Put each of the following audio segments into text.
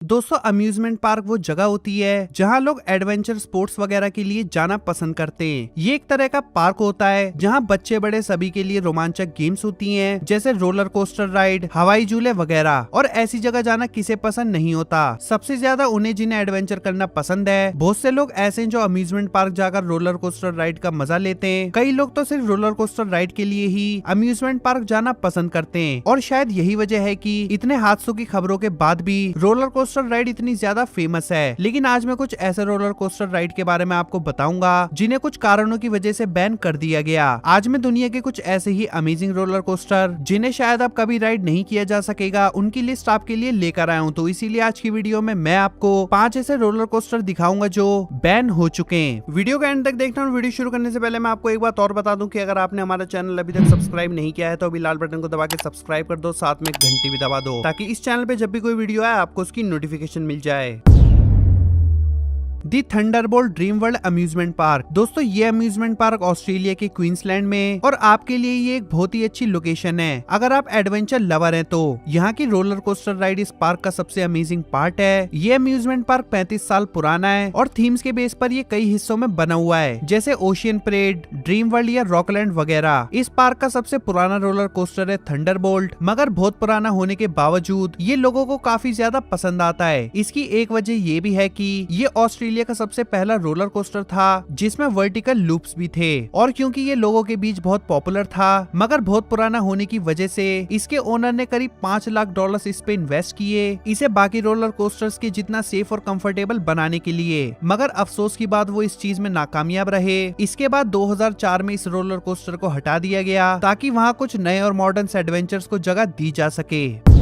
दोस्तों amusement park वो जगह होती है जहाँ लोग एडवेंचर स्पोर्ट्स वगैरह के लिए जाना पसंद करते हैं। ये एक तरह का पार्क होता है जहाँ बच्चे बड़े सभी के लिए रोमांचक गेम्स होती हैं, जैसे रोलर कोस्टर राइड, हवाई झूले वगैरह। और ऐसी जगह जाना किसे पसंद नहीं होता, सबसे ज्यादा उन्हें जिन्हें एडवेंचर करना पसंद है। बहुत से लोग ऐसे हैं जो अम्यूजमेंट पार्क जाकर रोलर कोस्टर राइड का मजा लेते हैं। कई लोग तो सिर्फ रोलर कोस्टर राइड के लिए ही अम्यूजमेंट पार्क जाना पसंद करते हैं। और शायद यही वजह है कि इतने हादसों की खबरों के बाद भी रोलर कोस्टर राइड इतनी ज्यादा फेमस है। लेकिन आज मैं कुछ ऐसे रोलर कोस्टर राइड के बारे में आपको बताऊंगा जिन्हें कुछ कारणों की वजह से बैन कर दिया गया। आज मैं दुनिया के कुछ ऐसे ही अमेजिंग रोलर कोस्टर जिन्हें शायद अब कभी राइड नहीं किया जा सकेगा, उनकी लिस्ट आपके लिए लेकर आया हूँ। तो इसीलिए आज की वीडियो में मैं आपको 5 ऐसे रोलर कोस्टर दिखाऊंगा जो बैन हो चुके हैं। वीडियो का एंड तक देखना। और वीडियो शुरू करने से पहले मैं आपको एक बात और बता दूं कि अगर आपने हमारा चैनल अभी तक सब्सक्राइब नहीं किया है तो अभी लाल बटन को दबा के सब्सक्राइब कर दो, साथ में घंटी भी दबा दो ताकि इस चैनल पे जब भी कोई वीडियो आए आपको उसकी नोटिफिकेशन मिल जाए। The thunderbolt dream world amusement park. दोस्तों ये अम्यूजमेंट पार्क ऑस्ट्रेलिया के क्वींसलैंड में और आपके लिए ये एक बहुत ही अच्छी लोकेशन है। अगर आप एडवेंचर लवर हैं तो यहाँ की रोलर कोस्टर राइड इस पार्क का सबसे अमेजिंग पार्ट है। ये अम्यूजमेंट पार्क 35 साल पुराना है और थीम्स के बेस पर ये कई हिस्सों में बना हुआ है, जैसे ओशियन परेड, ड्रीम वर्ल्ड या रॉकलैंड वगैरह। इस पार्क का सबसे पुराना रोलर कोस्टर है थंडरबोल्ट, मगर बहुत पुराना होने के बावजूद ये लोगों को काफी ज्यादा पसंद आता है। इसकी एक वजह ये भी है कि ये ऑस्ट्रेलिया का सबसे पहला रोलर कोस्टर था जिसमें वर्टिकल लूप्स भी थे। और क्योंकि ये लोगों के बीच बहुत पॉपुलर था मगर बहुत पुराना होने की वजह से इसके ओनर ने करीब $5 लाख इस पे इन्वेस्ट किए, इसे बाकी रोलर कोस्टर्स के जितना सेफ और कंफर्टेबल बनाने के लिए। मगर अफसोस की बात वो इस चीज में नाकामयाब रहे। इसके बाद 2004 में इस रोलर कोस्टर को हटा दिया गया ताकि वहाँ कुछ नए और मॉडर्न एडवेंचर्स को जगह दी जा सके।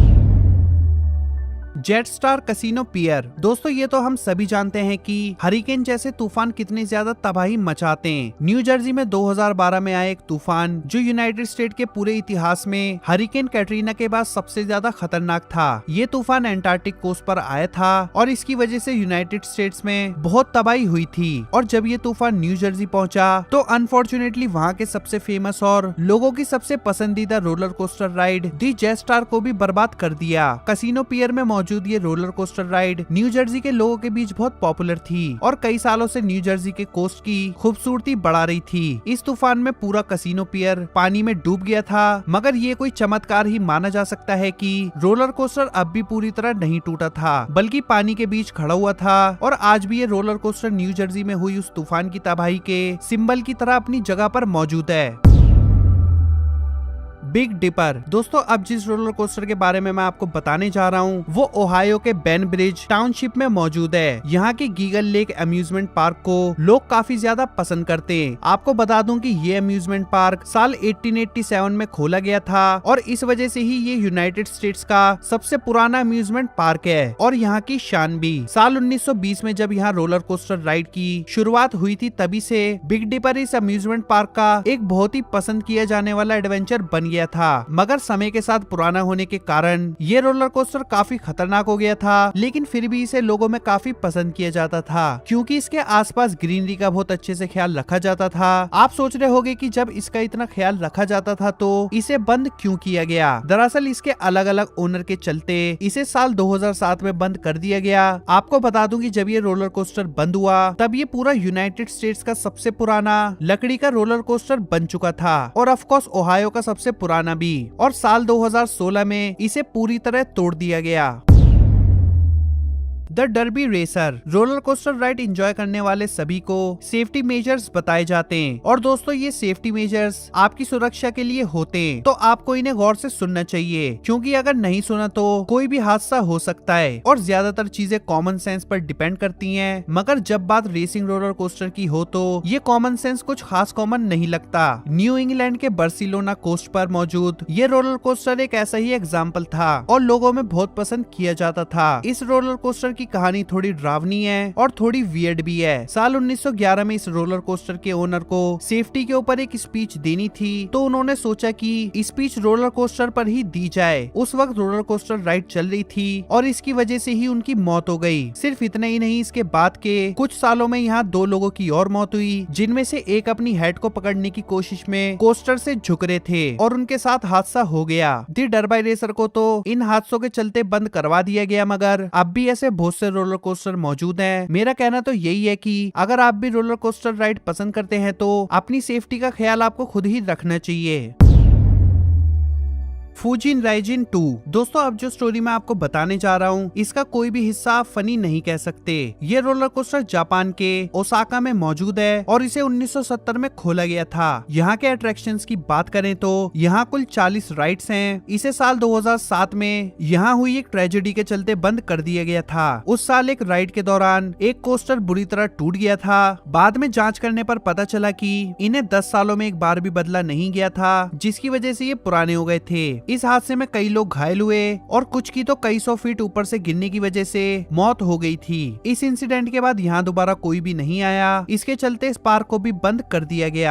जेट स्टार कैसीनो पियर। दोस्तों ये तो हम सभी जानते हैं कि हरिकेन जैसे तूफान कितनी ज्यादा तबाही मचाते हैं। न्यू जर्सी में 2012 में आया एक तूफान जो यूनाइटेड स्टेट के पूरे इतिहास में हरिकेन कैटरीना के बाद सबसे ज्यादा खतरनाक था। ये तूफान एंटार्क्टिक कोस्ट पर आया था और इसकी वजह से यूनाइटेड स्टेट्स में बहुत तबाही हुई थी। और जब ये तूफान न्यू जर्सी पहुंचा तो अनफॉर्चुनेटली वहाँ के सबसे फेमस और लोगों की सबसे पसंदीदा रोलर कोस्टर राइड दी जेट स्टार को भी बर्बाद कर दिया। कैसीनो पियर में मौजूद ये roller coaster ride new Jersey के लोगों के बीच बहुत पॉपुलर थी और कई सालों से न्यू जर्सी के कोस्ट की खूबसूरती बढ़ा रही थी। इस तूफान में पूरा कैसीनो पियर पानी में डूब गया था, मगर ये कोई चमत्कार ही माना जा सकता है कि रोलर कोस्टर अब भी पूरी तरह नहीं टूटा था बल्कि पानी के बीच खड़ा हुआ था। और आज भी ये रोलर कोस्टर न्यू जर्सी में हुई उस तूफान की तबाही के सिंबल की तरह अपनी जगह पर मौजूद है। Big dipper. दोस्तों अब जिस रोलर कोस्टर के बारे में मैं आपको बताने जा रहा हूँ वो ओहायो के बेन ब्रिज टाउनशिप में मौजूद है। यहाँ की गीगल लेक अम्यूजमेंट पार्क को लोग काफी ज्यादा पसंद करते हैं। आपको बता दूं कि ये अम्यूजमेंट पार्क साल 1887 में खोला गया था और इस वजह से ही ये यूनाइटेड स्टेट्स का सबसे पुराना अम्यूजमेंट पार्क है और यहाँ की शान भी। साल 1920 में जब यहाँ रोलर कोस्टर राइड की शुरुआत हुई थी तभी से बिग डिपर इस अम्यूजमेंट पार्क का एक बहुत ही पसंद किया जाने वाला एडवेंचर बन गया था। मगर समय के साथ पुराना होने के कारण ये रोलर कोस्टर काफी खतरनाक हो गया था, लेकिन फिर भी इसे लोगों में काफी पसंद किया जाता था क्योंकि इसके आसपास ग्रीनरी का बहुत अच्छे से ख्याल रखा जाता था। आप सोच रहे होंगे कि जब इसका इतना ख्याल रखा जाता था तो इसे बंद क्यों किया गया। दरअसल इसके अलग अलग ओनर के चलते इसे साल 2007 में बंद कर दिया गया। आपको बता दूं कि जब ये रोलर कोस्टर बंद हुआ तब ये पूरा यूनाइटेड स्टेट्स का सबसे पुराना लकड़ी का रोलर कोस्टर बन चुका था और ऑफ कोर्स ओहायो का सबसे पुराना भी। और साल 2016 में इसे पूरी तरह तोड़ दिया गया। The derby racer. Roller coaster ride enjoy करने वाले सभी को सेफ्टी मेजर्स बताए जाते हैं और दोस्तों ये सेफ्टी मेजर्स आपकी सुरक्षा के लिए होते हैं, तो आपको इन्हें गौर से सुनना चाहिए क्योंकि अगर नहीं सुना तो कोई भी हादसा हो सकता है। और ज्यादातर चीजें कॉमन सेंस पर डिपेंड करती हैं, मगर जब बात रेसिंग रोलर कोस्टर की हो तो ये कॉमन सेंस कुछ खास कॉमन नहीं लगता। न्यू इंग्लैंड के बार्सिलोना कोस्ट पर मौजूद ये रोलर कोस्टर एक ऐसा ही एग्जाम्पल था और लोगों में बहुत पसंद किया जाता था। इस रोलर कोस्टर की कहानी थोड़ी डरावनी है और थोड़ी वियर्ड भी है। साल 1911 में इस रोलर कोस्टर के ओनर को सेफ्टी के ऊपर एक स्पीच देनी थी, तो उन्होंने सोचा कि स्पीच रोलर कोस्टर पर ही दी जाए। उस वक्त रोलर कोस्टर राइड चल रही थी और इसकी वजह से ही उनकी मौत हो गई। सिर्फ इतना ही नहीं, इसके बाद के कुछ सालों में यहाँ 2 लोगों की और मौत हुई, जिनमें से एक अपनी हेड को पकड़ने की कोशिश में कोस्टर से झुक रहे थे और उनके साथ हादसा हो गया। दी डरबाई रेसर को तो इन हादसों के चलते बंद करवा दिया गया, मगर अब भी ऐसे बहुत से रोलर कोस्टर मौजूद हैं। मेरा कहना तो यही है कि अगर आप भी रोलर कोस्टर राइड पसंद करते हैं तो अपनी सेफ्टी का ख्याल आपको खुद ही रखना चाहिए। फुजिन राइजिन 2। दोस्तों, अब जो स्टोरी मैं आपको बताने जा रहा हूँ, इसका कोई भी हिस्सा आप फनी नहीं कह सकते। ये रोलर कोस्टर जापान के ओसाका में मौजूद है और इसे 1970 में खोला गया था। यहाँ के अट्रैक्शंस की बात करें तो यहाँ कुल 40 राइड्स हैं। इसे साल 2007 में यहाँ हुई एक ट्रेजेडी के चलते बंद कर दिया गया था। उस साल एक राइड के दौरान एक कोस्टर बुरी तरह टूट गया था। बाद में जाँच करने पर पता चला कि इन्हें 10 सालों में एक बार भी बदला नहीं गया था, जिसकी वजह से ये पुराने हो गए थे। इस हादसे में कई लोग घायल हुए और कुछ की तो कई 100 फीट ऊपर से गिरने की वजह से मौत हो गई थी। इस इंसिडेंट के बाद यहाँ दोबारा कोई भी नहीं आया। इसके चलते इस पार्क को भी बंद कर दिया गया।